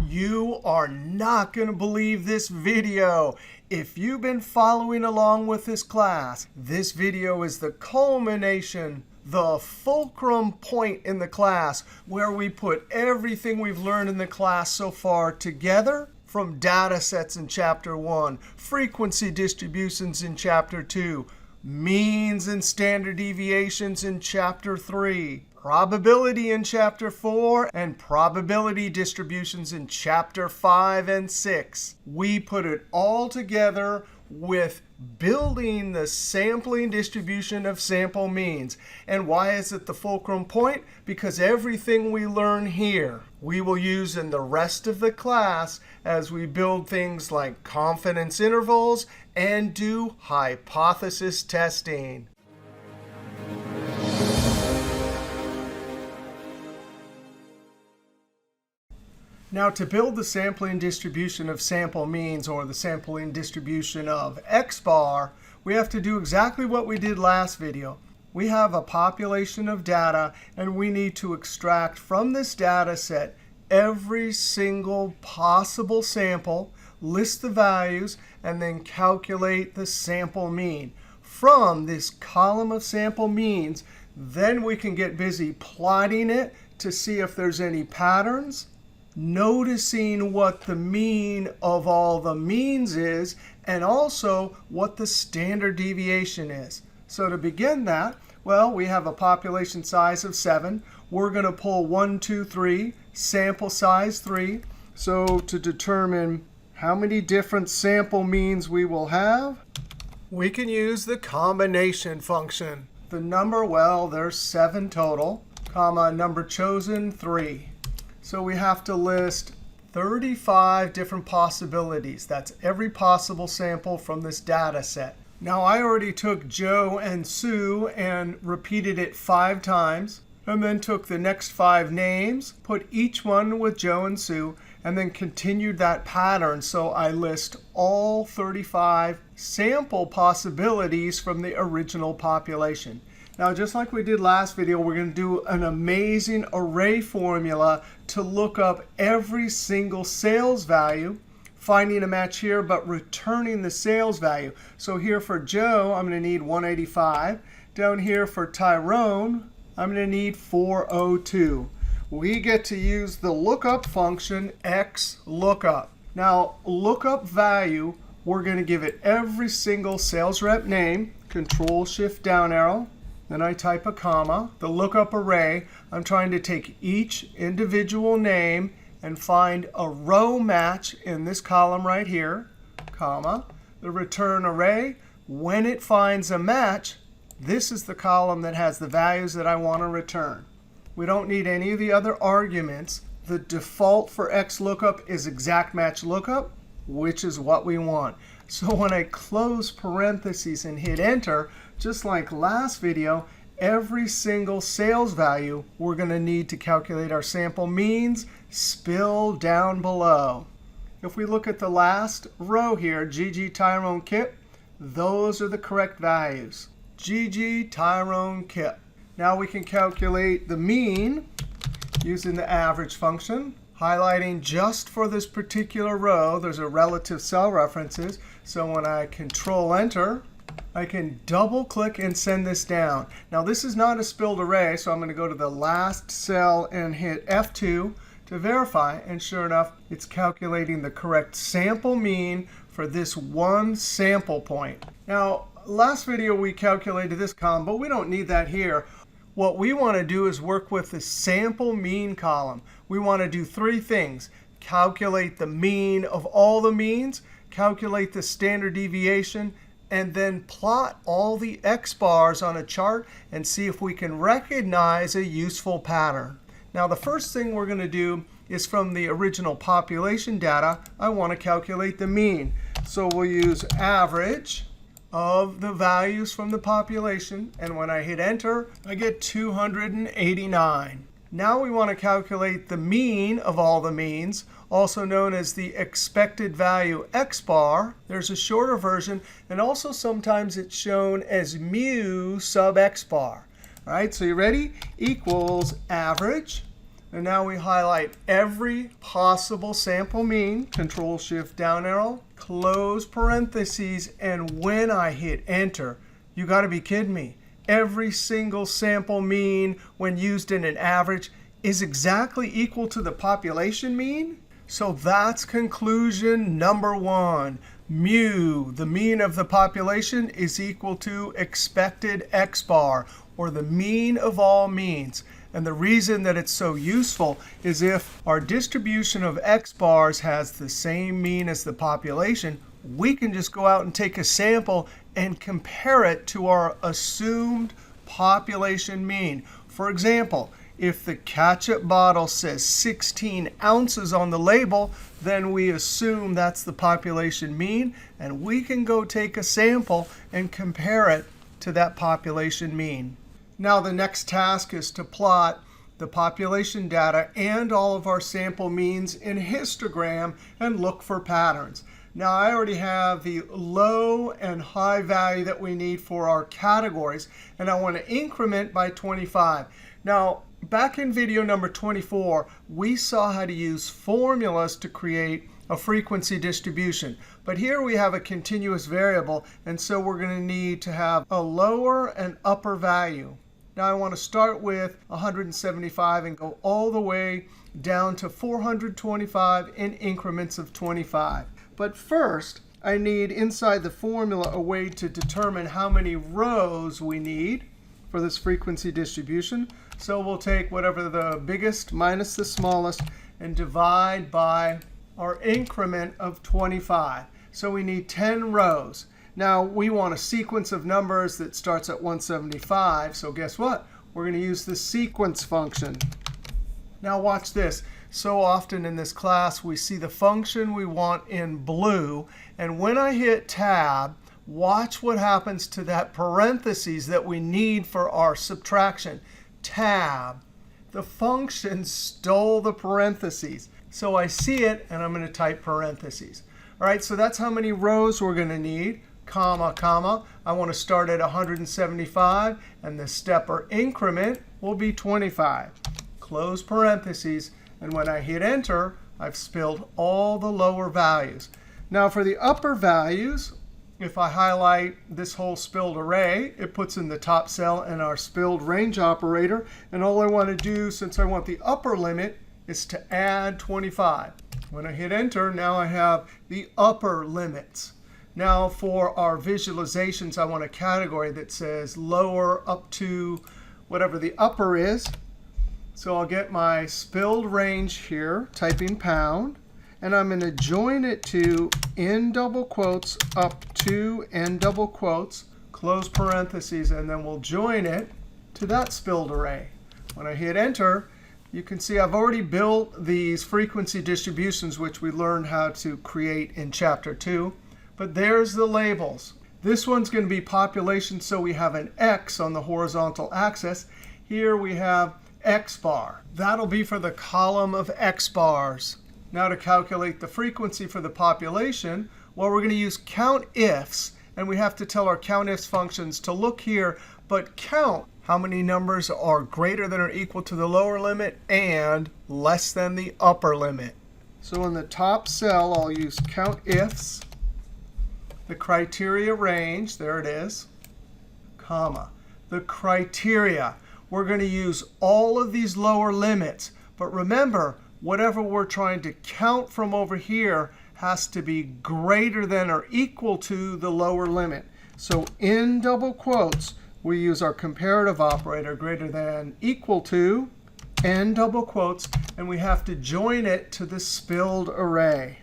You are not going to believe this video. If you've been following along with this class, this video is the culmination, the fulcrum point in the class where we put everything we've learned in the class so far together, from data sets in Chapter 1, frequency distributions in Chapter 2, means and standard deviations in Chapter 3, probability in Chapter 4, and probability distributions in Chapter 5 and 6. We put it all together with building the sampling distribution of sample means. And why is it the fulcrum point? Because everything we learn here, we will use in the rest of the class as we build things like confidence intervals and do hypothesis testing. Now, to build the sampling distribution of sample means, or the sampling distribution of Xbar, we have to do exactly what we did last video. We have a population of data, and we need to extract from this data set every single possible sample, list the values, and then calculate the sample mean. From this column of sample means, then we can get busy plotting it to see if there's any patterns, noticing what the mean of all the means is, and also what the standard deviation is. So to begin that, well, we have a population size of 7. We're going to pull 1, 2, 3, sample size 3. So to determine how many different sample means we will have, we can use the combination function. The number, well, there's 7 total, comma, number chosen 3. So we have to list 35 different possibilities. That's every possible sample from this data set. Now, I already took Joe and Sue and repeated it 5 times, and then took the next 5 names, put each one with Joe and Sue, and then continued that pattern. So I list all 35 sample possibilities from the original population. Now, just like we did last video, we're going to do an amazing array formula to look up every single sales value, finding a match here, but returning the sales value. So here for Joe, I'm going to need 185. Down here for Tyrone, I'm going to need 402. We get to use the lookup function XLOOKUP. Now, lookup value, we're going to give it every single sales rep name, Control-Shift down arrow. Then I type a comma. The lookup array, I'm trying to take each individual name and find a row match in this column right here, comma. The return array, when it finds a match, this is the column that has the values that I want to return. We don't need any of the other arguments. The default for XLOOKUP is exact match lookup, which is what we want. So when I close parentheses and hit Enter, just like last video, every single sales value we're going to need to calculate our sample means spill down below. If we look at the last row here, GG, Tyrone, Kip, those are the correct values. GG, Tyrone, Kip. Now we can calculate the mean using the average function. Highlighting just for this particular row, there's a relative cell references. So when I Control-Enter, I can double-click and send this down. Now, this is not a spilled array, so I'm going to go to the last cell and hit F2 to verify. And sure enough, it's calculating the correct sample mean for this one sample point. Now, last video, we calculated this column, but we don't need that here. What we want to do is work with the sample mean column. We want to do 3 things. Calculate the mean of all the means, calculate the standard deviation, and then plot all the X bars on a chart and see if we can recognize a useful pattern. Now, the first thing we're going to do is from the original population data, I want to calculate the mean. So we'll use average of the values from the population. And when I hit Enter, I get 289. Now we want to calculate the mean of all the means, also known as the expected value X bar. There's a shorter version, and also sometimes it's shown as mu sub X bar. All right, so you ready? Equals average And now we highlight every possible sample mean, Control-Shift down arrow, close parentheses, and when I hit Enter, you got to be kidding me. Every single sample mean when used in an average is exactly equal to the population mean. So that's conclusion number 1. Mu, the mean of the population, is equal to expected Xbar, or the mean of all means. And the reason that it's so useful is if our distribution of Xbars has the same mean as the population, we can just go out and take a sample and compare it to our assumed population mean. For example, if the ketchup bottle says 16 ounces on the label, then we assume that's the population mean, and we can go take a sample and compare it to that population mean. Now the next task is to plot the population data and all of our sample means in a histogram and look for patterns. Now I already have the low and high value that we need for our categories, and I want to increment by 25. Now, back in video number 24, we saw how to use formulas to create a frequency distribution. But here we have a continuous variable, and so we're going to need to have a lower and upper value. Now I want to start with 175 and go all the way down to 425 in increments of 25. But first, I need inside the formula a way to determine how many rows we need for this frequency distribution. So we'll take whatever the biggest minus the smallest and divide by our increment of 25. So we need 10 rows. Now we want a sequence of numbers that starts at 175. So guess what? We're going to use the sequence function. Now watch this. So often in this class, we see the function we want in blue. And when I hit Tab, watch what happens to that parentheses that we need for our subtraction. Tab. The function stole the parentheses. So I see it, and I'm going to type parentheses. All right, so that's how many rows we're going to need. Comma, comma. I want to start at 175, and the step or increment will be 25. Close parentheses. And when I hit Enter, I've spilled all the lower values. Now for the upper values, if I highlight this whole spilled array, it puts in the top cell in our spilled range operator. And all I want to do, since I want the upper limit, is to add 25. When I hit Enter, now I have the upper limits. Now for our visualizations, I want a category that says lower up to whatever the upper is. So I'll get my spilled range here, typing pound. And I'm going to join it to in double quotes up to end double quotes, close parentheses, and then we'll join it to that spilled array. When I hit Enter, you can see I've already built these frequency distributions, which we learned how to create in Chapter 2. But there's the labels. This one's going to be population, so we have an X on the horizontal axis. Here we have Xbar. That'll be for the column of Xbars. Now to calculate the frequency for the population, well, we're going to use COUNTIFS. And we have to tell our COUNTIFS functions to look here, but count how many numbers are greater than or equal to the lower limit and less than the upper limit. So in the top cell, I'll use COUNTIFS. The criteria range, there it is, comma. The criteria. We're going to use all of these lower limits. But remember, whatever we're trying to count from over here has to be greater than or equal to the lower limit. So in double quotes, we use our comparative operator, greater than, equal to, end double quotes, and we have to join it to the spilled array.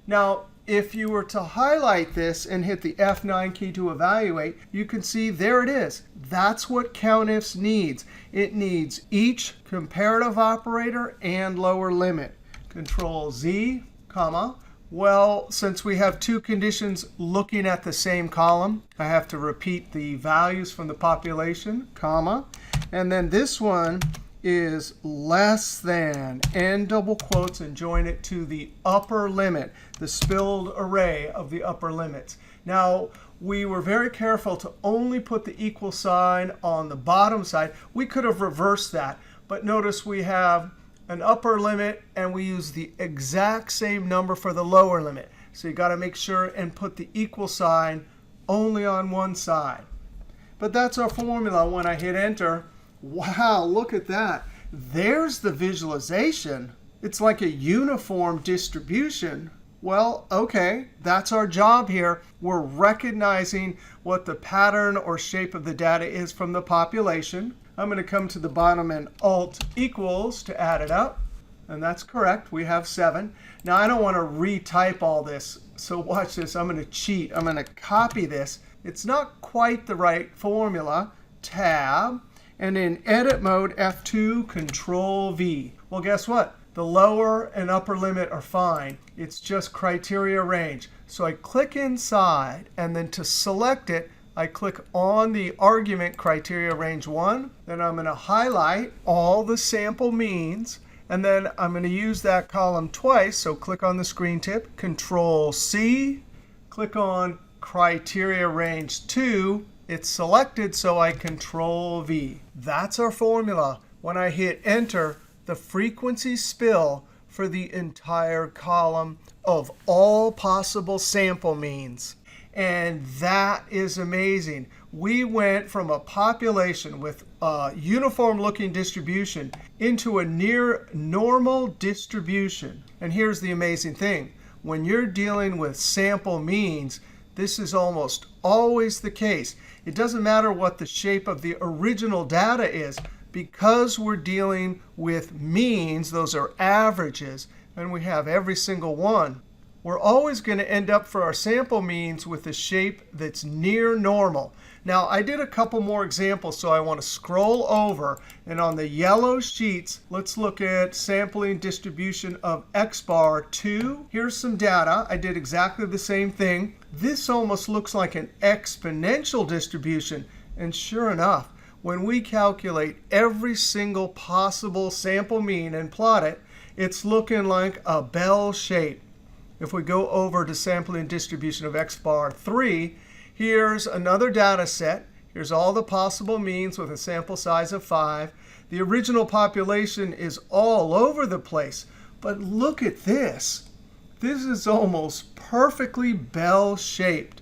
Now, if you were to highlight this and hit the F9 key to evaluate, you can see there it is. That's what COUNTIFS needs. It needs each comparative operator and lower limit. Control Z, comma. Well, since we have two conditions looking at the same column, I have to repeat the values from the population, comma. And then this one is less than, end double quotes, and join it to the upper limit, the spilled array of the upper limits. Now, we were very careful to only put the equal sign on the bottom side. We could have reversed that. But notice we have an upper limit, and we use the exact same number for the lower limit. So you got to make sure and put the equal sign only on one side. But that's our formula when I hit enter. Wow, look at that. There's the visualization. It's like a uniform distribution. Well, OK, that's our job here. We're recognizing what the pattern or shape of the data is from the population. I'm going to come to the bottom and Alt equals to add it up. And that's correct. We have 7. Now, I don't want to retype all this. So watch this. I'm going to cheat. I'm going to copy this. It's not quite the right formula. Tab. And in edit mode, F2, Control V. Well, guess what? The lower and upper limit are fine. It's just criteria range. So I click inside. And then to select it, I click on the argument criteria range 1. Then I'm going to highlight all the sample means. And then I'm going to use that column twice. So click on the screen tip, Control C. Click on criteria range 2. It's selected, so I Control V. That's our formula. When I hit enter, the frequency spill for the entire column of all possible sample means. And that is amazing. We went from a population with a uniform looking distribution into a near normal distribution. And here's the amazing thing. When you're dealing with sample means, this is almost always the case. It doesn't matter what the shape of the original data is. Because we're dealing with means, those are averages, and we have every single one, we're always going to end up for our sample means with a shape that's near normal. Now, I did a couple more examples, so I want to scroll over. And on the yellow sheets, let's look at sampling distribution of Xbar 2. Here's some data. I did exactly the same thing. This almost looks like an exponential distribution. And sure enough, when we calculate every single possible sample mean and plot it, it's looking like a bell shape. If we go over to sampling distribution of Xbar 3, here's another data set. Here's all the possible means with a sample size of 5. The original population is all over the place. But look at this. This is almost perfectly bell-shaped.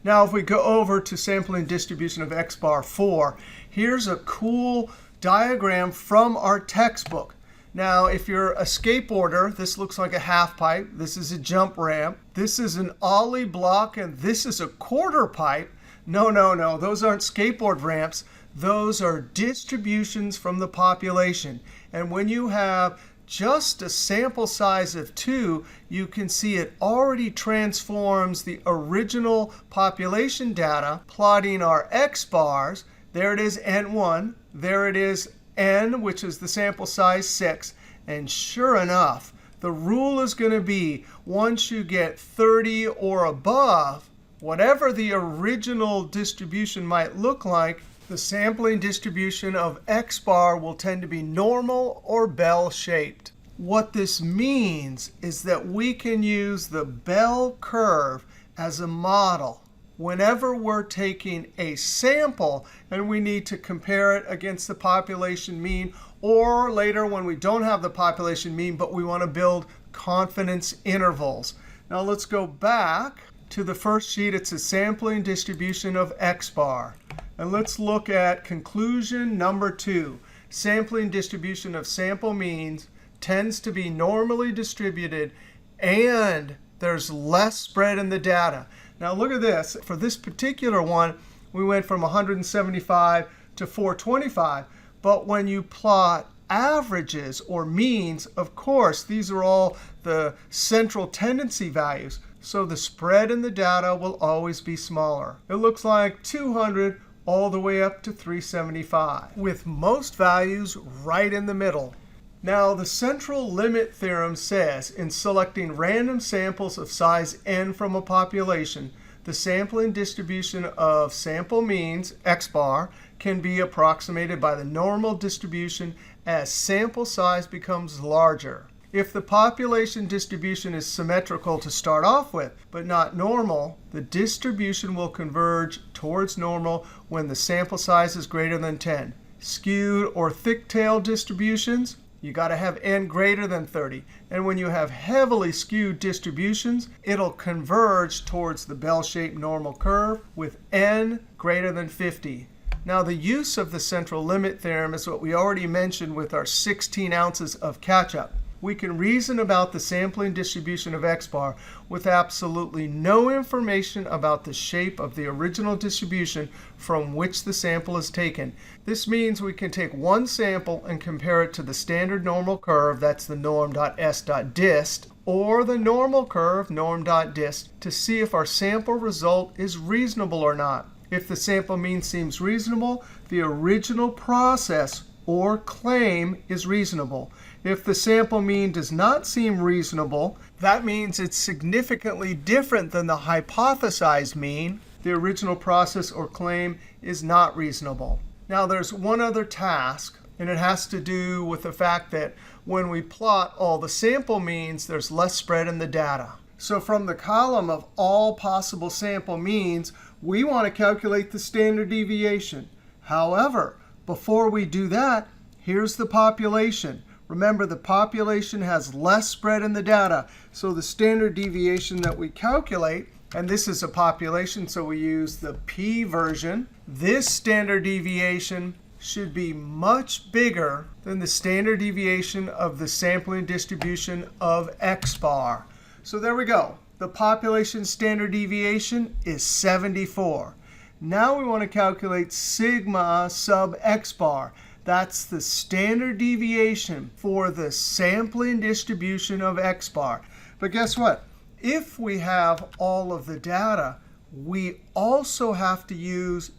Now, if we go over to sampling distribution of Xbar 4, here's a cool diagram from our textbook. Now, if you're a skateboarder, this looks like a half pipe. This is a jump ramp. This is an ollie block, and this is a quarter pipe. No, no, no. Those aren't skateboard ramps. Those are distributions from the population. And when you have just a sample size of 2, you can see it already transforms the original population data, plotting our X bars. There it is, N1. There it is, N, which is the sample size 6. And sure enough, the rule is going to be once you get 30 or above, whatever the original distribution might look like, the sampling distribution of X bar will tend to be normal or bell-shaped. What this means is that we can use the bell curve as a model whenever we're taking a sample and we need to compare it against the population mean, or later when we don't have the population mean, but we want to build confidence intervals. Now let's go back to the first sheet. It's a sampling distribution of X bar. And let's look at conclusion number 2. Sampling distribution of sample means tends to be normally distributed, and there's less spread in the data. Now look at this. For this particular one, we went from 175 to 425. But when you plot averages or means, of course, these are all the central tendency values. So the spread in the data will always be smaller. It looks like 200 all the way up to 375, with most values right in the middle. Now, the Central Limit Theorem says in selecting random samples of size n from a population, the sampling distribution of sample means, X bar, can be approximated by the normal distribution as sample size becomes larger. If the population distribution is symmetrical to start off with, but not normal, the distribution will converge towards normal when the sample size is greater than 10. skewed or thick-tailed distributions, you got to have n greater than 30. And when you have heavily skewed distributions, it'll converge towards the bell-shaped normal curve with n greater than 50. Now, the use of the central limit theorem is what we already mentioned with our 16 ounces of ketchup. We can reason about the sampling distribution of Xbar with absolutely no information about the shape of the original distribution from which the sample is taken. This means we can take one sample and compare it to the standard normal curve, that's the NORM.S.DIST, or the normal curve, NORM.DIST, to see if our sample result is reasonable or not. If the sample mean seems reasonable, the original process or claim is reasonable. If the sample mean does not seem reasonable, that means it's significantly different than the hypothesized mean. The original process or claim is not reasonable. Now, there's one other task, and it has to do with the fact that when we plot all the sample means, there's less spread in the data. So from the column of all possible sample means, we want to calculate the standard deviation. However, before we do that, here's the population. Remember, the population has less spread in the data. So the standard deviation that we calculate, and this is a population, so we use the p version. This standard deviation should be much bigger than the standard deviation of the sampling distribution of Xbar. So there we go. The population standard deviation is 74. Now we want to calculate sigma sub Xbar. That's the standard deviation for the sampling distribution of Xbar. But guess what? If we have all of the data, we also have to use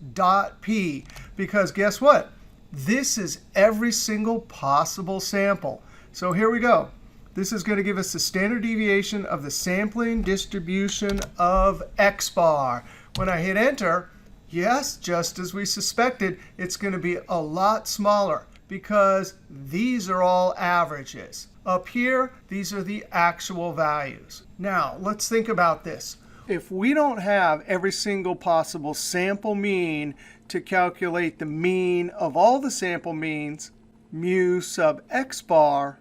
.p, because guess what? This is every single possible sample. So here we go. This is going to give us the standard deviation of the sampling distribution of Xbar. When I hit Enter, yes, just as we suspected, it's going to be a lot smaller because these are all averages. Up here, these are the actual values. Now, let's think about this. If we don't have every single possible sample mean to calculate the mean of all the sample means, mu sub Xbar,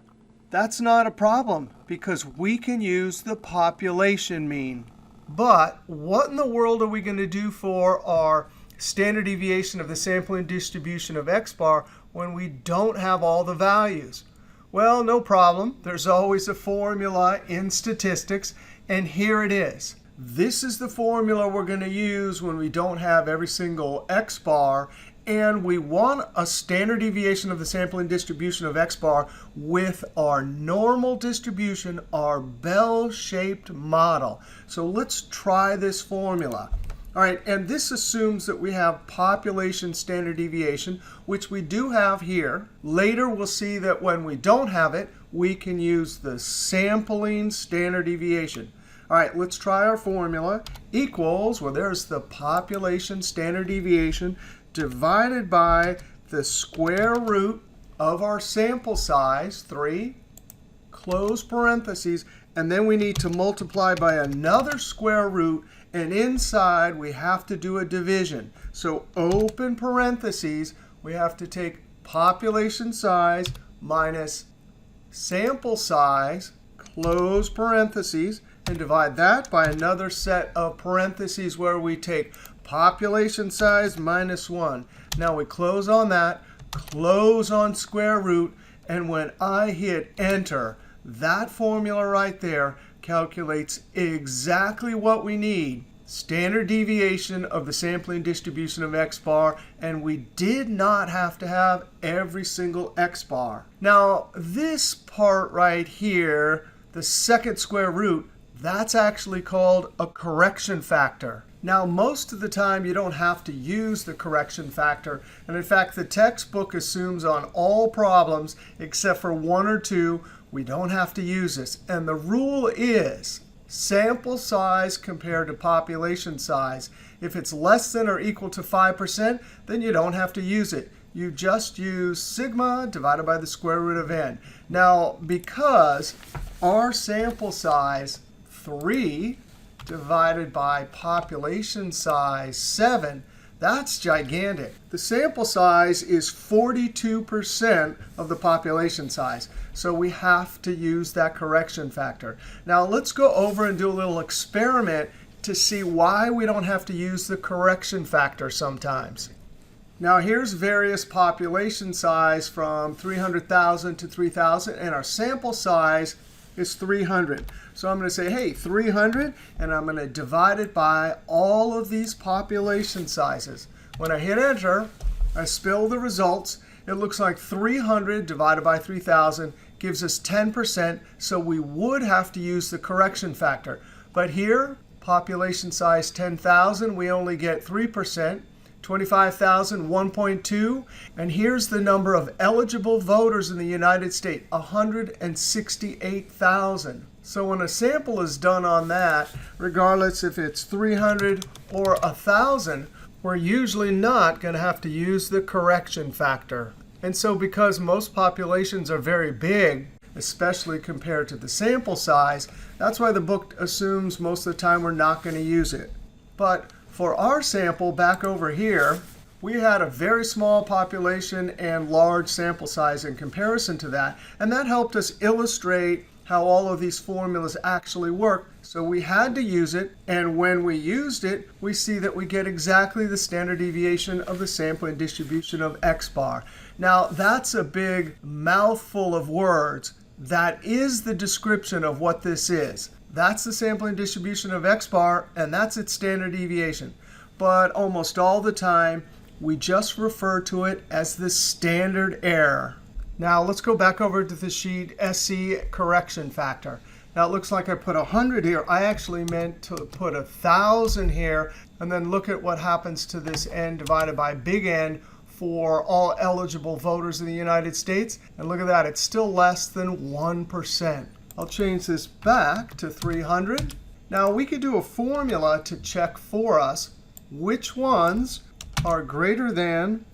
that's not a problem because we can use the population mean. But what in the world are we going to do for our standard deviation of the sampling distribution of Xbar when we don't have all the values? Well, no problem. There's always a formula in statistics, and here it is. This is the formula we're going to use when we don't have every single Xbar, and we want a standard deviation of the sampling distribution of Xbar with our normal distribution, our bell-shaped model. So let's try this formula. All right, and this assumes that we have population standard deviation, which we do have here. Later, we'll see that when we don't have it, we can use the sampling standard deviation. All right, let's try our formula. Equals, well, there's the population standard deviation divided by the square root of our sample size, 3, close parentheses, and then we need to multiply by another square root, and inside we have to do a division. So open parentheses, we have to take population size minus sample size, close parentheses, and divide that by another set of parentheses where we take population size minus 1. Now we close on that, close on square root, and when I hit Enter, that formula right there calculates exactly what we need. Standard deviation of the sampling distribution of Xbar, and we did not have to have every single Xbar. Now, this part right here, the second square root, that's actually called a correction factor. Now, most of the time, you don't have to use the correction factor. And in fact, the textbook assumes on all problems, except for 1 or 2, we don't have to use this. And the rule is sample size compared to population size. If it's less than or equal to 5%, then you don't have to use it. You just use sigma divided by the square root of n. Now, because our sample size, 3, divided by population size 7, That's gigantic. The sample size is 42% of the population size. So we have to use that correction factor. Now let's go over and do a little experiment to see why we don't have to use the correction factor sometimes. Now here's various population size from 300,000 to 3,000, and our sample size is 300. So I'm going to say, hey, 300, and I'm going to divide it by all of these population sizes. When I hit enter, I spill the results. It looks like 300 divided by 3,000 gives us 10%, so we would have to use the correction factor. But here, population size 10,000, we only get 3%. 25,000, 1.2. And here's the number of eligible voters in the United States, 168,000. So when a sample is done on that, regardless if it's 300 or 1,000, we're usually not going to have to use the correction factor. And so because most populations are very big, especially compared to the sample size, that's why the book assumes most of the time we're not going to use it. But for our sample back over here, we had a very small population and large sample size in comparison to that. And that helped us illustrate how all of these formulas actually work. So we had to use it. And when we used it, we see that we get exactly the standard deviation of the sampling distribution of Xbar. Now, that's a big mouthful of words. That is the description of what this is. That's the sampling distribution of Xbar, and that's its standard deviation. But almost all the time, we just refer to it as the standard error. Now let's go back over to the sheet SC correction factor. Now it looks like I put 100 here. I actually meant to put 1,000 here, and then look at what happens to this n divided by big N for all eligible voters in the United States. And look at that, it's still less than 1%. I'll change this back to 300. Now we could do a formula to check for us which ones are greater than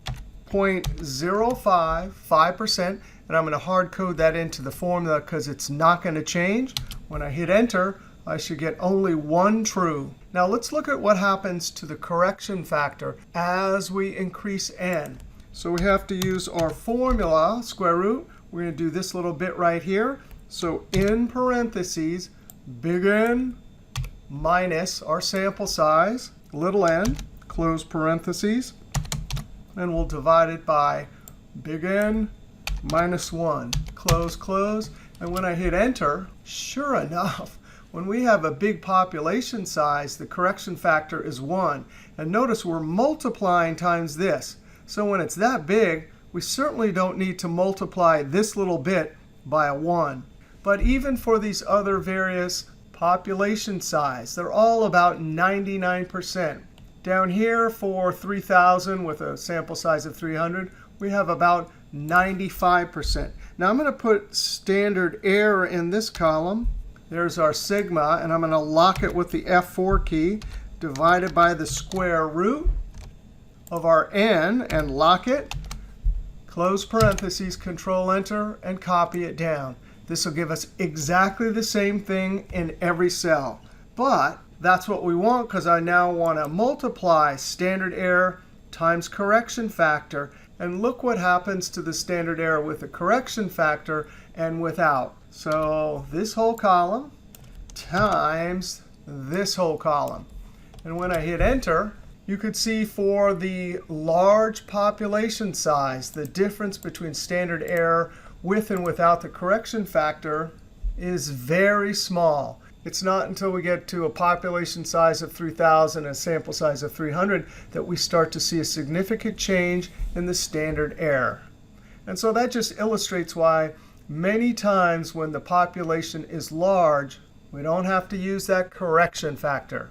0.05, 5%. And I'm going to hard code that into the formula because it's not going to change. When I hit enter, I should get only one true. Now let's look at what happens to the correction factor as we increase n. So we have to use our formula, square root. We're going to do this little bit right here. So in parentheses, big N minus our sample size, little n, close parentheses. And we'll divide it by big N minus 1, close, close. And when I hit enter, sure enough, when we have a big population size, the correction factor is 1. And notice we're multiplying times this. So when it's that big, we certainly don't need to multiply this little bit by a 1. But even for these other various population size, they're all about 99%. Down here for 3,000 with a sample size of 300, we have about 95%. Now I'm going to put standard error in this column. There's our sigma, and I'm going to lock it with the F4 key, divided by the square root of our n, and lock it. Close parentheses, Control Enter, and copy it down. This will give us exactly the same thing in every cell. But that's what we want because I now want to multiply standard error times correction factor. And look what happens to the standard error with the correction factor and without. So this whole column times this whole column. And when I hit enter, you could see for the large population size, the difference between standard error with and without the correction factor is very small. It's not until we get to a population size of 3,000 and a sample size of 300 that we start to see a significant change in the standard error. And so that just illustrates why many times when the population is large, we don't have to use that correction factor.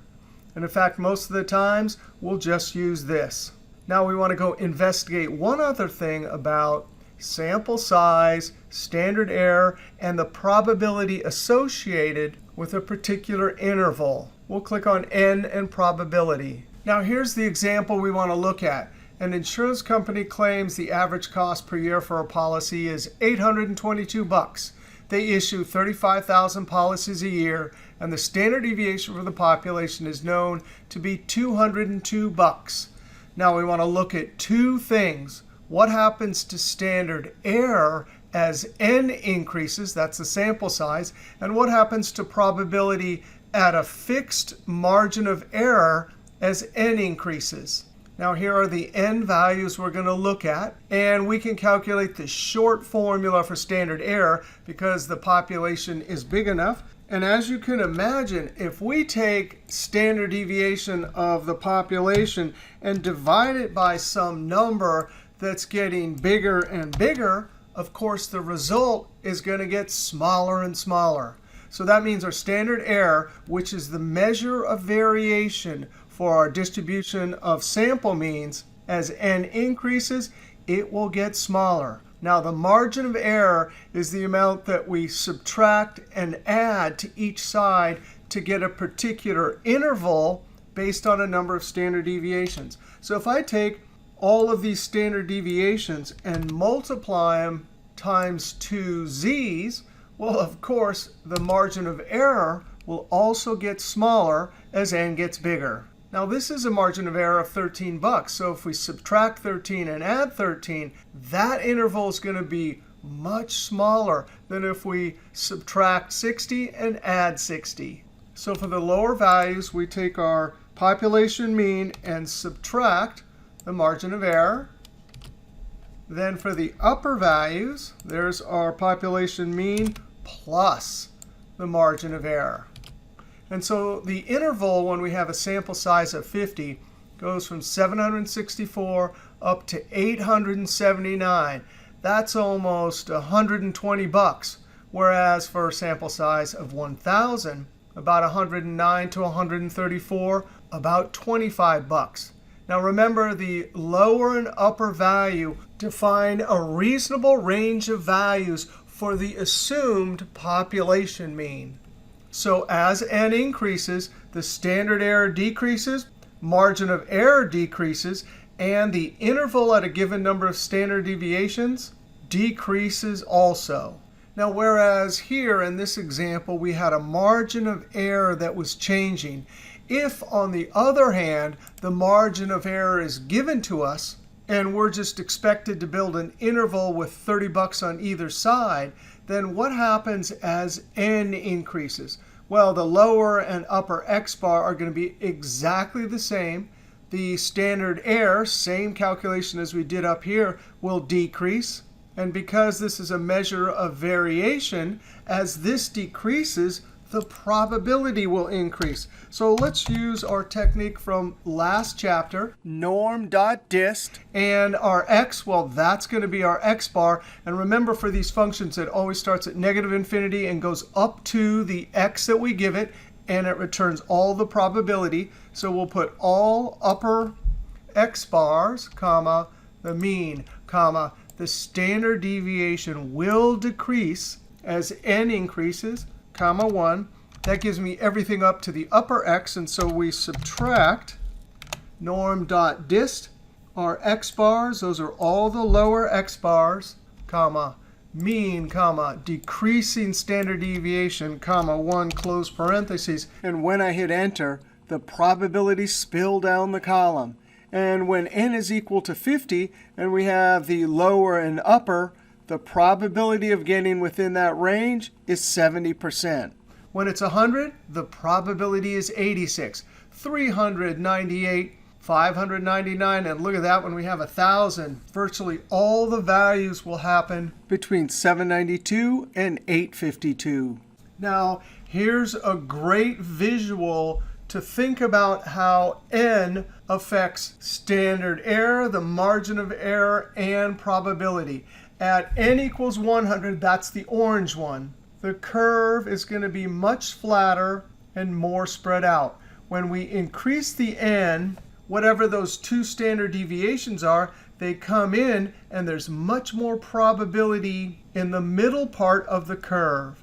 And in fact, most of the times, we'll just use this. Now we want to go investigate one other thing about sample size, standard error, and the probability associated with a particular interval. We'll click on N and probability. Now here's the example we want to look at. An insurance company claims the average cost per year for a policy is $822. They issue 35,000 policies a year, and the standard deviation for the population is known to be $202. Now we want to look at two things. What happens to standard error as n increases? That's the sample size. And what happens to probability at a fixed margin of error as n increases? Now here are the n values we're going to look at. And we can calculate the short formula for standard error because the population is big enough. And as you can imagine, if we take standard deviation of the population and divide it by some number that's getting bigger and bigger, of course, the result is going to get smaller and smaller. So that means our standard error, which is the measure of variation for our distribution of sample means, as n increases, it will get smaller. Now, the margin of error is the amount that we subtract and add to each side to get a particular interval based on a number of standard deviations. So if I take all of these standard deviations and multiply them times 2z's, well, of course, the margin of error will also get smaller as n gets bigger. Now, this is a margin of error of 13 bucks. So if we subtract 13 and add 13, that interval is going to be much smaller than if we subtract 60 and add 60. So for the lower values, we take our population mean and subtract the margin of error. Then for the upper values, there's our population mean plus the margin of error. And so the interval, when we have a sample size of 50, goes from 764 up to 879. That's almost 120 bucks. Whereas for a sample size of 1,000, about 109 to 134, about 25 bucks. Now remember, the lower and upper value define a reasonable range of values for the assumed population mean. So as n increases, the standard error decreases, margin of error decreases, and the interval at a given number of standard deviations decreases also. Now, whereas here in this example, we had a margin of error that was changing. If, on the other hand, the margin of error is given to us, and we're just expected to build an interval with 30 bucks on either side, then what happens as n increases? Well, the lower and upper Xbar are going to be exactly the same. The standard error, same calculation as we did up here, will decrease. And because this is a measure of variation, as this decreases, the probability will increase. So let's use our technique from last chapter, NORM.DIST, and our x, well, that's going to be our Xbar. And remember, for these functions, it always starts at -infinity and goes up to the x that we give it, and it returns all the probability. So we'll put all upper Xbars, comma, the mean, comma, the standard deviation will decrease as n increases, comma 1. That gives me everything up to the upper x. And so we subtract norm.dist, our Xbars. Those are all the lower Xbars, comma, mean, comma, decreasing standard deviation, comma, 1, close parentheses. And when I hit Enter, the probabilities spill down the column. And when n is equal to 50, and we have the lower and upper, the probability of getting within that range is 70%. When it's 100, the probability is 86, 398, 599, and look at that, when we have 1,000, virtually all the values will happen between 792 and 852. Now, here's a great visual to think about how n affects standard error, the margin of error, and probability. At n equals 100, that's the orange one. The curve is going to be much flatter and more spread out. When we increase the n, whatever those two standard deviations are, they come in, and there's much more probability in the middle part of the curve.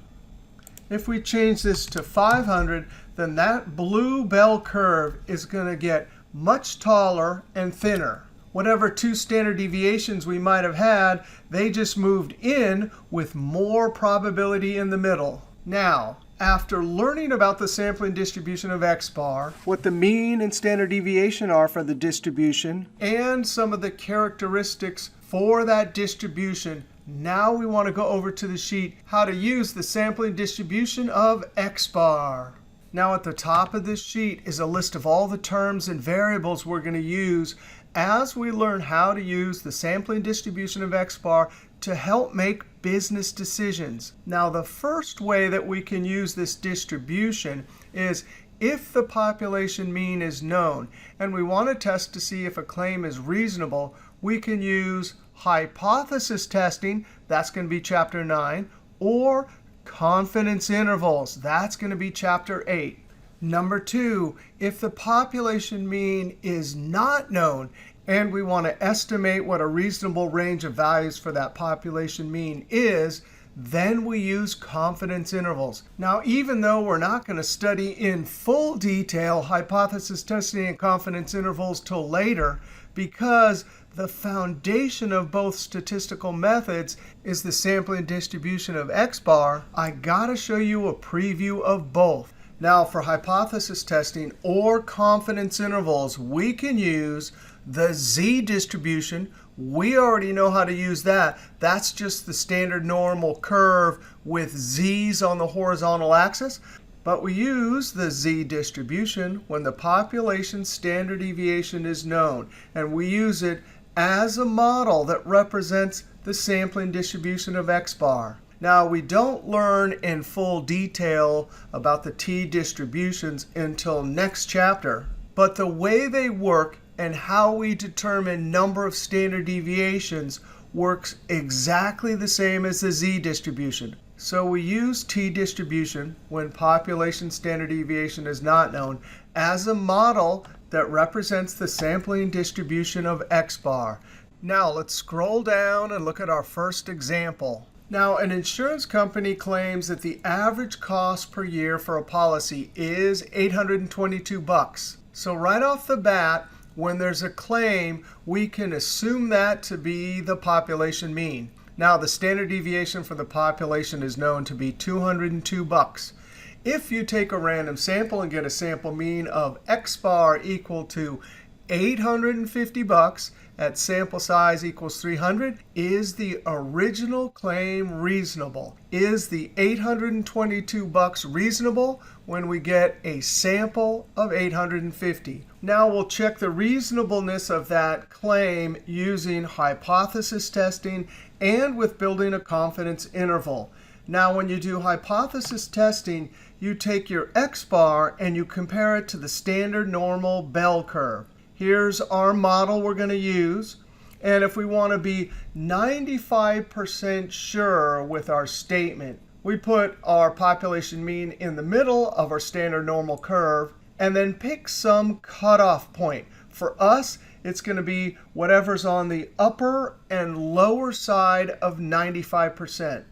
If we change this to 500, then that blue bell curve is going to get much taller and thinner. Whatever two standard deviations we might have had, they just moved in with more probability in the middle. Now, After learning about the sampling distribution of Xbar, what the mean and standard deviation are for the distribution, and some of the characteristics for that distribution, now we want to go over to the sheet how to use the sampling distribution of Xbar. Now at the top of this sheet is a list of all the terms and variables we're going to use as we learn how to use the sampling distribution of Xbar to help make business decisions. Now the first way that we can use this distribution is if the population mean is known and we want to test to see if a claim is reasonable, we can use hypothesis testing. That's going to be Chapter 9. Or confidence intervals. That's going to be Chapter 8. Number 2, if the population mean is not known and we want to estimate what a reasonable range of values for that population mean is, then we use confidence intervals. Now, even though we're not going to study in full detail hypothesis testing and confidence intervals till later, because the foundation of both statistical methods is the sampling distribution of Xbar, I got to show you a preview of both. Now, for hypothesis testing or confidence intervals, we can use the z distribution. We already know how to use that. That's just the standard normal curve with z's on the horizontal axis. But we use the z distribution when the population standard deviation is known. And we use it as a model that represents the sampling distribution of Xbar. Now, we don't learn in full detail about the t distributions until next chapter. But the way they work and how we determine number of standard deviations works exactly the same as the z distribution. So we use t distribution when population standard deviation is not known as a model that represents the sampling distribution of Xbar. Now let's scroll down and look at our first example. Now, an insurance company claims that the average cost per year for a policy is $822. So right off the bat, when there's a claim, we can assume that to be the population mean. Now, the standard deviation for the population is known to be $202. If you take a random sample and get a sample mean of Xbar equal to $850 at sample size equals 300, is the original claim reasonable? Is the $822 reasonable when we get a sample of $850? Now we'll check the reasonableness of that claim using hypothesis testing and with building a confidence interval. Now when you do hypothesis testing, you take your Xbar and you compare it to the standard normal bell curve. Here's our model we're going to use. And if we want to be 95% sure with our statement, we put our population mean in the middle of our standard normal curve and then pick some cutoff point. For us, it's going to be whatever's on the upper and lower side of 95%.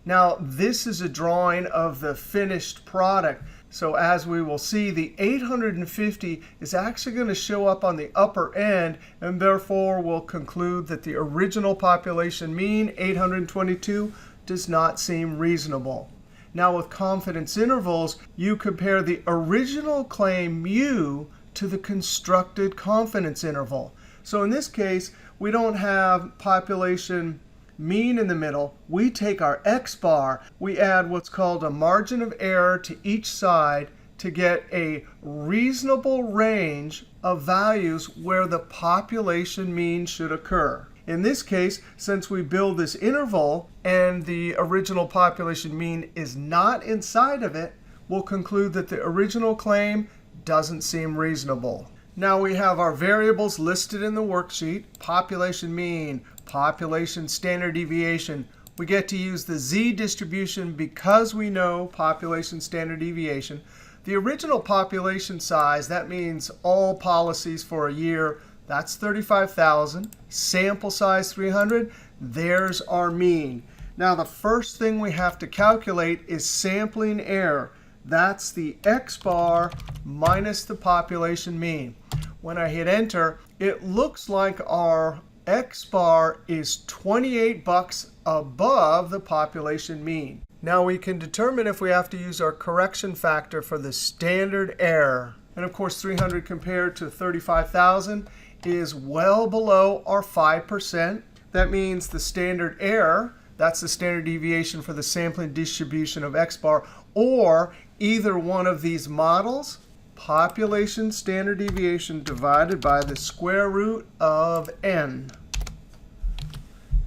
Now, this is a drawing of the finished product. So as we will see, the 850 is actually going to show up on the upper end, and therefore we'll conclude that the original population mean, 822, does not seem reasonable. Now with confidence intervals, you compare the original claim mu to the constructed confidence interval. So in this case, we don't have population mean in the middle. We take our Xbar, we add what's called a margin of error to each side to get a reasonable range of values where the population mean should occur. In this case, since we build this interval and the original population mean is not inside of it, we'll conclude that the original claim doesn't seem reasonable. Now we have our variables listed in the worksheet: population mean, population standard deviation. We get to use the z distribution because we know population standard deviation. The original population size, that means all policies for a year, that's 35,000. Sample size 300, there's our mean. Now the first thing we have to calculate is sampling error. That's the Xbar minus the population mean. When I hit enter, it looks like our Xbar is $28 above the population mean. Now we can determine if we have to use our correction factor for the standard error. And of course, 300 compared to 35,000 is well below our 5%. That means the standard error, that's the standard deviation for the sampling distribution of Xbar, or either one of these models, population standard deviation divided by the square root of n.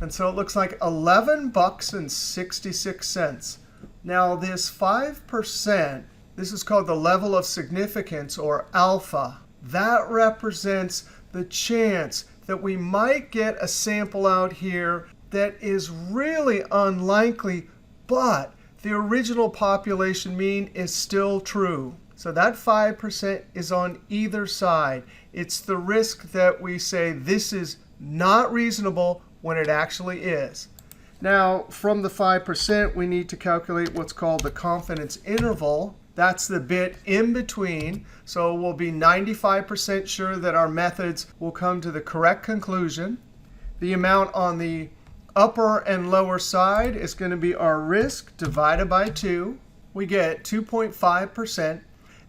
And so it looks like $11.66. Now this 5%, this is called the level of significance, or alpha. That represents the chance that we might get a sample out here that is really unlikely, but the original population mean is still true. So that 5% is on either side. It's the risk that we say this is not reasonable when it actually is. Now, from the 5%, we need to calculate what's called the confidence interval. That's the bit in between. So we'll be 95% sure that our methods will come to the correct conclusion. The amount on the upper and lower side is going to be our risk divided by 2. We get 2.5%.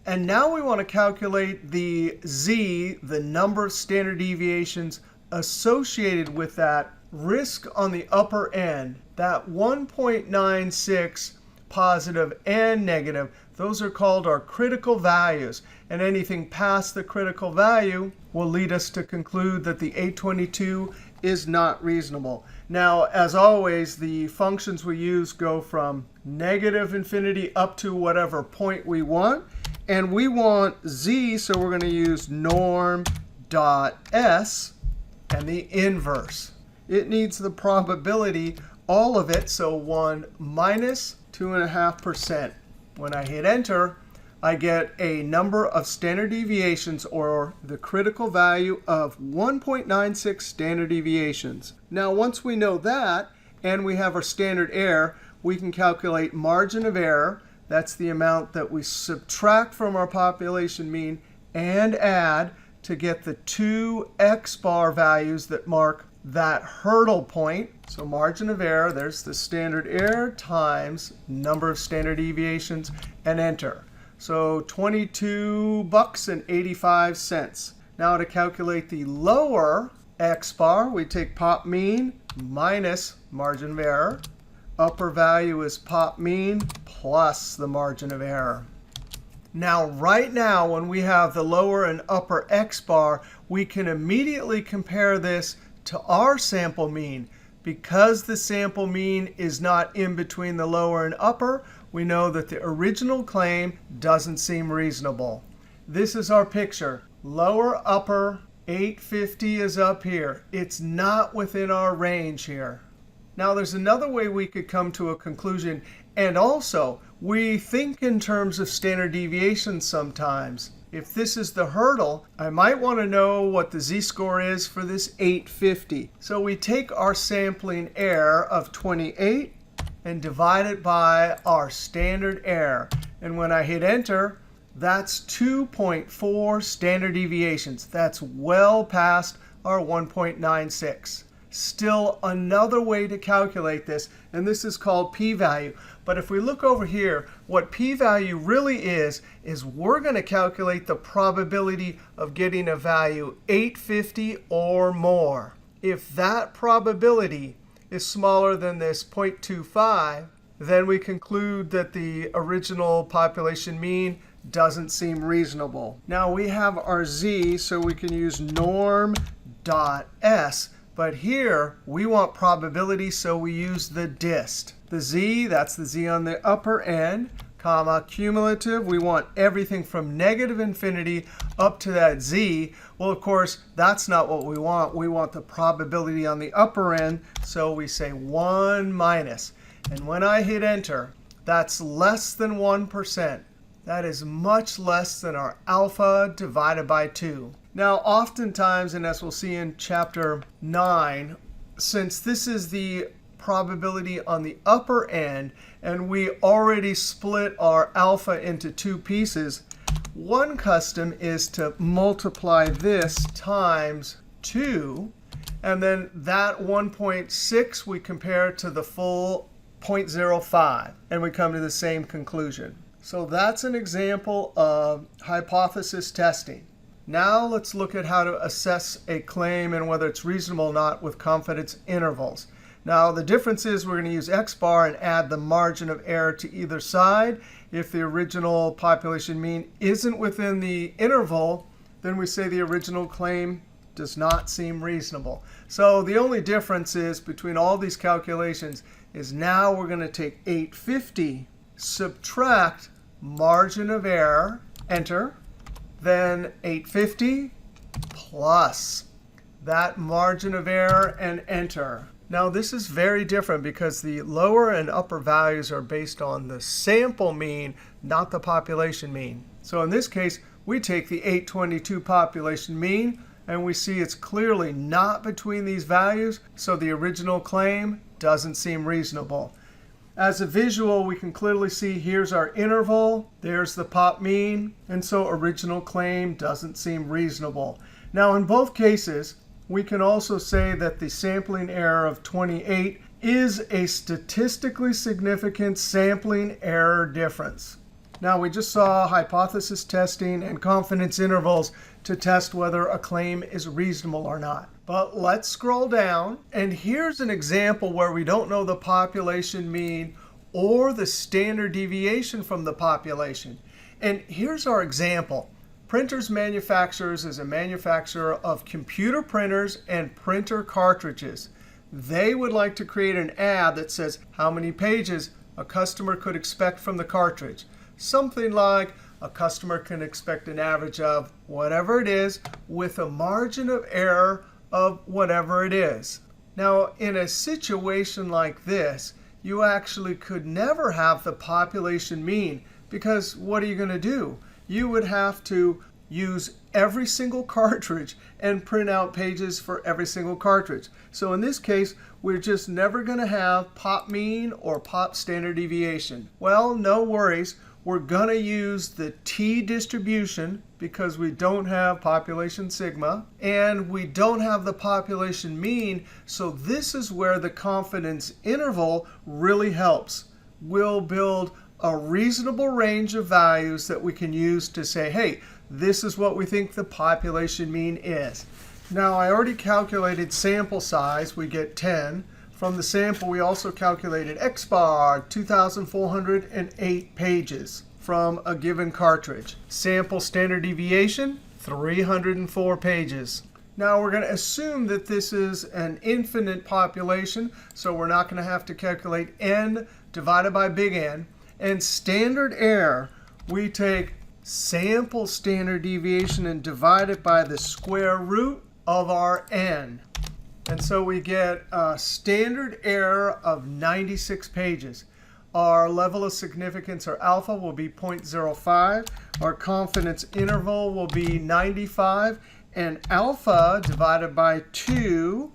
And now we want to calculate the z, the number of standard deviations associated with that risk on the upper end. That 1.96 positive and negative, those are called our critical values. And anything past the critical value will lead us to conclude that the 822 is not reasonable. Now, as always, the functions we use go from negative infinity up to whatever point we want. And we want z, so we're going to use NORM.S and the inverse. It needs the probability, all of it, so 1 minus 2.5%. When I hit Enter, I get a number of standard deviations, or the critical value of 1.96 standard deviations. Now, once we know that, and we have our standard error, we can calculate margin of error. That's the amount that we subtract from our population mean and add to get the 2 Xbar values that mark that hurdle point. So margin of error, there's the standard error times number of standard deviations, and Enter. So $22.85. Now to calculate the lower Xbar, we take pop mean minus margin of error. Upper value is pop mean plus the margin of error. Now, right now, when we have the lower and upper Xbar, we can immediately compare this to our sample mean. Because the sample mean is not in between the lower and upper, we know that the original claim doesn't seem reasonable. This is our picture. Lower, upper, 850 is up here. It's not within our range here. Now, there's another way we could come to a conclusion. And also, we think in terms of standard deviations sometimes. If this is the hurdle, I might want to know what the z-score is for this 850. So we take our sampling error of 28 and divide it by our standard error. And when I hit Enter, that's 2.4 standard deviations. That's well past our 1.96. Still another way to calculate this, and this is called p-value. But if we look over here, what p-value really is we're going to calculate the probability of getting a value 850 or more. If that probability is smaller than this 0.25, then we conclude that the original population mean doesn't seem reasonable. Now we have our z, so we can use NORM.S. But here, we want probability, so we use the dist. The z, that's the z on the upper end, comma, cumulative. We want everything from negative infinity up to that z. Well, of course, that's not what we want. We want the probability on the upper end, so we say 1 minus. And when I hit Enter, that's less than 1%. That is much less than our alpha divided by 2. Now, oftentimes, and as we'll see in Chapter 9, since this is the probability on the upper end, and we already split our alpha into 2 pieces, one custom is to multiply this times 2. And then that 1.6 we compare to the full 0.05, and we come to the same conclusion. So that's an example of hypothesis testing. Now let's look at how to assess a claim and whether it's reasonable or not with confidence intervals. Now the difference is we're going to use Xbar and add the margin of error to either side. If the original population mean isn't within the interval, then we say the original claim does not seem reasonable. So the only difference is between all these calculations is now we're going to take 850, subtract margin of error, enter, then 850 plus that margin of error and enter. Now this is very different because the lower and upper values are based on the sample mean, not the population mean. So in this case, we take the 822 population mean, and we see it's clearly not between these values, so the original claim doesn't seem reasonable. As a visual, we can clearly see here's our interval, there's the pop mean, and so original claim doesn't seem reasonable. Now in both cases, we can also say that the sampling error of 28 is a statistically significant sampling error difference. Now we just saw hypothesis testing and confidence intervals to test whether a claim is reasonable or not. But let's scroll down. And here's an example where we don't know the population mean or the standard deviation from the population. And here's our example. Printers Manufacturers is a manufacturer of computer printers and printer cartridges. They would like to create an ad that says how many pages a customer could expect from the cartridge. Something like a customer can expect an average of whatever it is with a margin of error of whatever it is. Now, in a situation like this, you actually could never have the population mean, because what are you going to do? You would have to use every single cartridge and print out pages for every single cartridge. So in this case, we're just never going to have pop mean or pop standard deviation. Well, no worries. We're going to use the t distribution because we don't have population sigma, and we don't have the population mean. So this is where the confidence interval really helps. We'll build a reasonable range of values that we can use to say, hey, this is what we think the population mean is. Now, I already calculated sample size. We get 10. From the sample, we also calculated Xbar, 2,408 pages from a given cartridge. Sample standard deviation, 304 pages. Now, we're going to assume that this is an infinite population, so we're not going to have to calculate n divided by big N. And standard error, we take sample standard deviation and divide it by the square root of our n. And so we get a standard error of 96 pages. Our level of significance, or alpha, will be 0.05. Our confidence interval will be 95. And alpha divided by 2,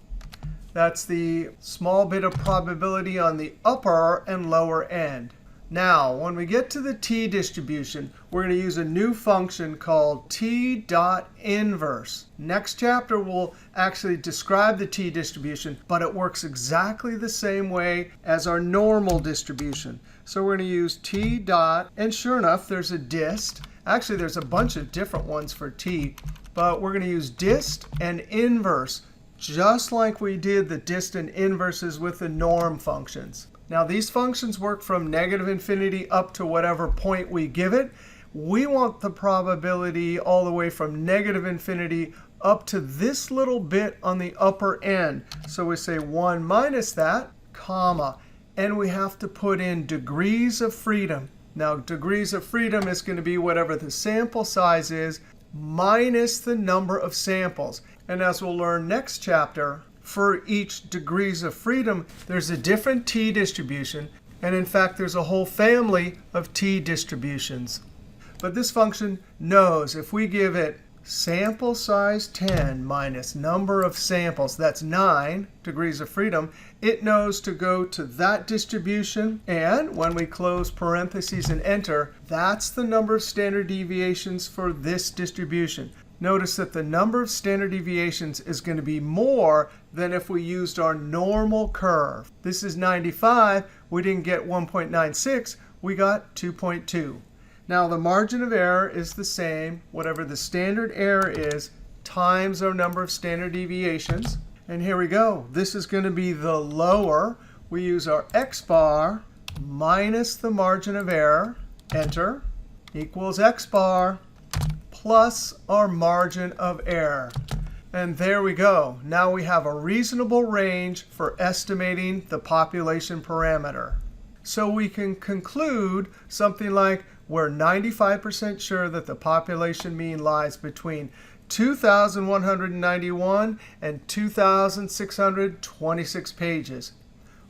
that's the small bit of probability on the upper and lower end. Now, when we get to the t-distribution, we're going to use a new function called t.inverse. Next chapter will actually describe the t-distribution, but it works exactly the same way as our normal distribution. So we're going to use t dot, and sure enough, there's a dist. Actually, there's a bunch of different ones for t, but we're going to use dist and inverse, just like we did the dist and inverses with the norm functions. Now, these functions work from negative infinity up to whatever point we give it. We want the probability all the way from negative infinity up to this little bit on the upper end. So we say 1 minus that, comma. And we have to put in degrees of freedom. Now, degrees of freedom is going to be whatever the sample size is minus the number of samples. And as we'll learn next chapter, for each degrees of freedom, there's a different t-distribution. And in fact, there's a whole family of t-distributions. But this function knows if we give it sample size 10 minus number of samples, that's 9 degrees of freedom, it knows to go to that distribution. And when we close parentheses and enter, that's the number of standard deviations for this distribution. Notice that the number of standard deviations is going to be more than if we used our normal curve. This is 95. we didn't get 1.96, we got 2.2. Now the margin of error is the same, whatever the standard error is, times our number of standard deviations. And here we go. This is going to be the lower. We use our Xbar minus the margin of error, enter, equals Xbar plus our margin of error. And there we go. Now we have a reasonable range for estimating the population parameter. So we can conclude something like we're 95% sure that the population mean lies between 2,191 and 2,626 pages.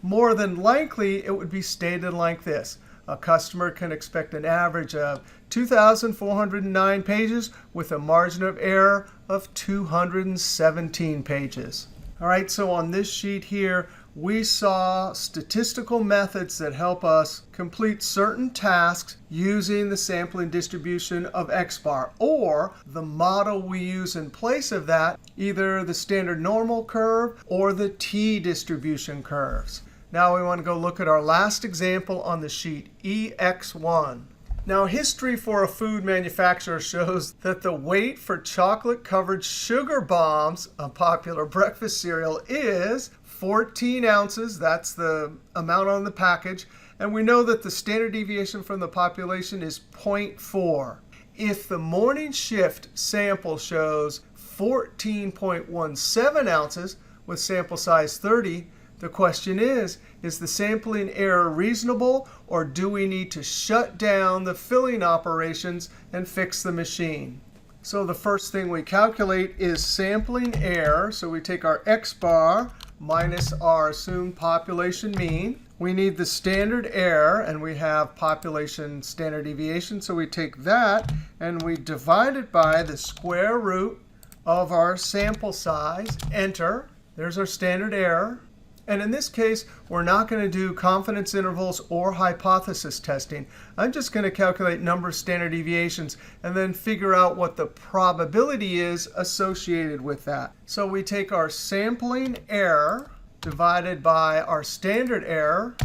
More than likely, it would be stated like this. A customer can expect an average of 2,409 pages with a margin of error of 217 pages. All right, so on this sheet here, we saw statistical methods that help us complete certain tasks using the sampling distribution of Xbar, or the model we use in place of that, either the standard normal curve or the t-distribution curves. Now we want to go look at our last example on the sheet, EX1. Now history for a food manufacturer shows that the weight for chocolate-covered sugar bombs, a popular breakfast cereal, is 14 ounces. That's the amount on the package. And we know that the standard deviation from the population is 0.4. If the morning shift sample shows 14.17 ounces with sample size 30, the question is the sampling error reasonable, or do we need to shut down the filling operations and fix the machine? So the first thing we calculate is sampling error. So we take our Xbar minus our assumed population mean. We need the standard error, and we have population standard deviation. So we take that, and we divide it by the square root of our sample size, enter. There's our standard error. And in this case, we're not going to do confidence intervals or hypothesis testing. I'm just going to calculate number of standard deviations and then figure out what the probability is associated with that. So we take our sampling error divided by our standard error.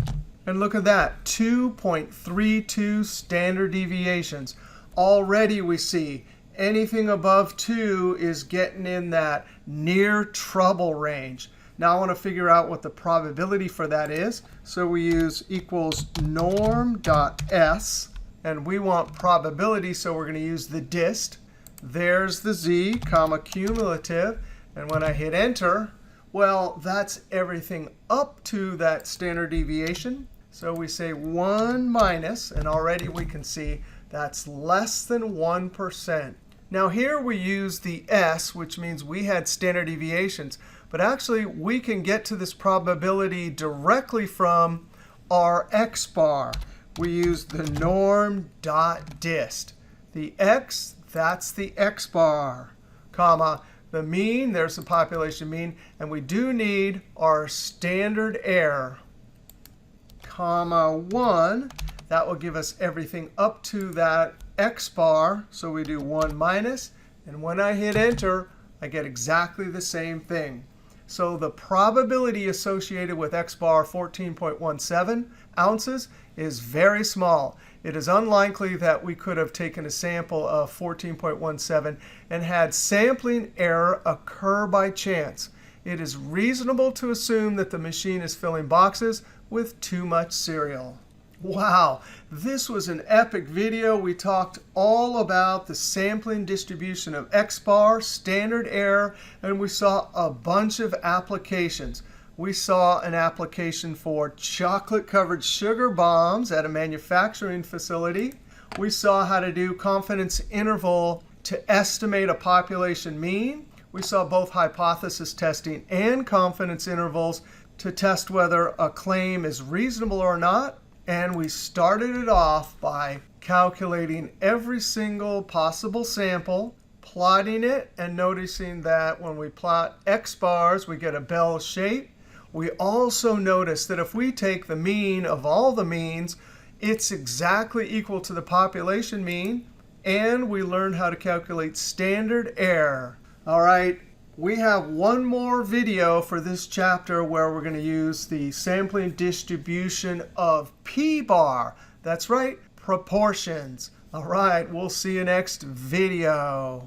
And look at that, 2.32 standard deviations. Already we see anything above 2 is getting in that near trouble range. Now I want to figure out what the probability for that is. So we use equals NORM.S. And we want probability, so we're going to use the DIST. There's the z, comma, cumulative. And when I hit enter, well, that's everything up to that standard deviation. So we say 1 minus, and already we can see that's less than 1%. Now here we use the S, which means we had standard deviations. But actually, we can get to this probability directly from our Xbar. We use the NORM.DIST. The X, that's the Xbar, comma, the mean, there's the population mean. And we do need our standard error, comma 1. That will give us everything up to that Xbar. So we do 1 minus. And when I hit enter, I get exactly the same thing. So the probability associated with Xbar 14.17 ounces is very small. It is unlikely that we could have taken a sample of 14.17 and had sampling error occur by chance. It is reasonable to assume that the machine is filling boxes with too much cereal. Wow, this was an epic video. We talked all about the sampling distribution of Xbar, standard error, and we saw a bunch of applications. We saw an application for chocolate-covered sugar bombs at a manufacturing facility. We saw how to do confidence interval to estimate a population mean. We saw both hypothesis testing and confidence intervals to test whether a claim is reasonable or not. And we started it off by calculating every single possible sample, plotting it, and noticing that when we plot Xbars, we get a bell shape. We also notice that if we take the mean of all the means, it's exactly equal to the population mean. And we learned how to calculate standard error. All right, We have one more video for this chapter where we're going to use the sampling distribution of p-bar. That's right, proportions. All right, we'll see you next video.